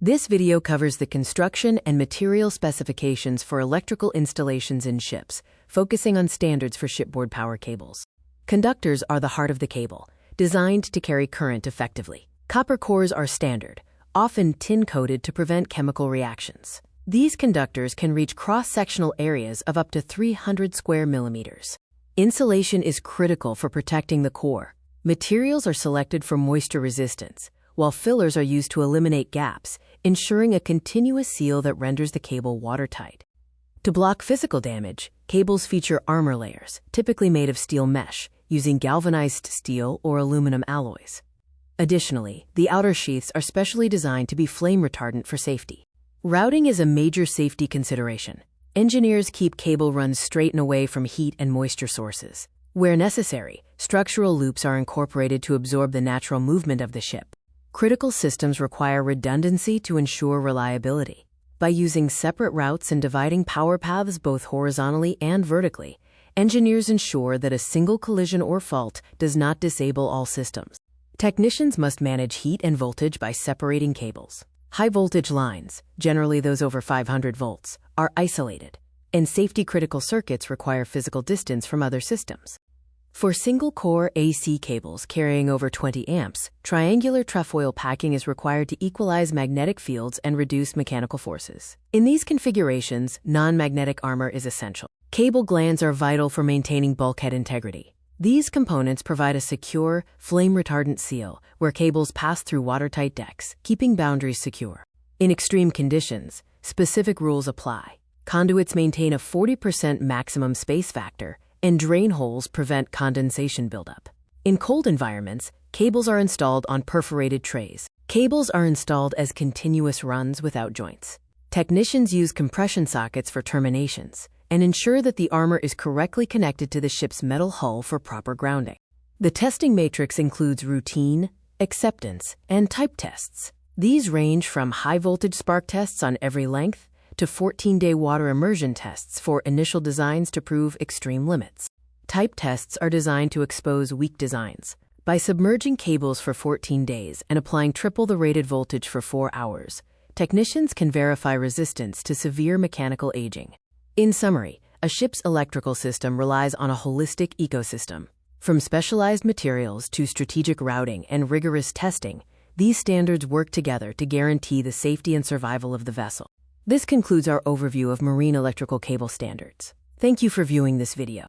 This video covers the construction and material specifications for electrical installations in ships, focusing on standards for shipboard power cables. Conductors are the heart of the cable, designed to carry current effectively. Copper cores are standard, often tin-coated to prevent chemical reactions. These conductors can reach cross-sectional areas of up to 300 square millimeters. Insulation is critical for protecting the core. Materials are selected for moisture resistance, while fillers are used to eliminate gaps, ensuring a continuous seal that renders the cable watertight. To block physical damage, cables feature armor layers, typically made of steel mesh, using galvanized steel or aluminum alloys. Additionally, the outer sheaths are specially designed to be flame-retardant for safety. Routing is a major safety consideration. Engineers keep cable runs straight and away from heat and moisture sources. Where necessary, structural loops are incorporated to absorb the natural movement of the ship. Critical systems require redundancy to ensure reliability. By using separate routes and dividing power paths both horizontally and vertically, engineers ensure that a single collision or fault does not disable all systems. Technicians must manage heat and voltage by separating cables. High-voltage lines, generally those over 500 volts, are isolated, and safety-critical circuits require physical distance from other systems. For single-core AC cables carrying over 20 amps, triangular trefoil packing is required to equalize magnetic fields and reduce mechanical forces. In these configurations, non-magnetic armor is essential. Cable glands are vital for maintaining bulkhead integrity. These components provide a secure, flame-retardant seal where cables pass through watertight decks, keeping boundaries secure. In extreme conditions, specific rules apply. Conduits maintain a 40% maximum space factor, and drain holes prevent condensation buildup. In cold environments, cables are installed on perforated trays. Cables are installed as continuous runs without joints. Technicians use compression sockets for terminations and ensure that the armor is correctly connected to the ship's metal hull for proper grounding. The testing matrix includes routine, acceptance, and type tests. These range from high-voltage spark tests on every length to 14-day water immersion tests for initial designs to prove extreme limits. Type tests are designed to expose weak designs. By submerging cables for 14 days and applying triple the rated voltage for 4 hours, technicians can verify resistance to severe mechanical aging. In summary, a ship's electrical system relies on a holistic ecosystem. From specialized materials to strategic routing and rigorous testing, these standards work together to guarantee the safety and survival of the vessel. This concludes our overview of marine electrical cable standards. Thank you for viewing this video.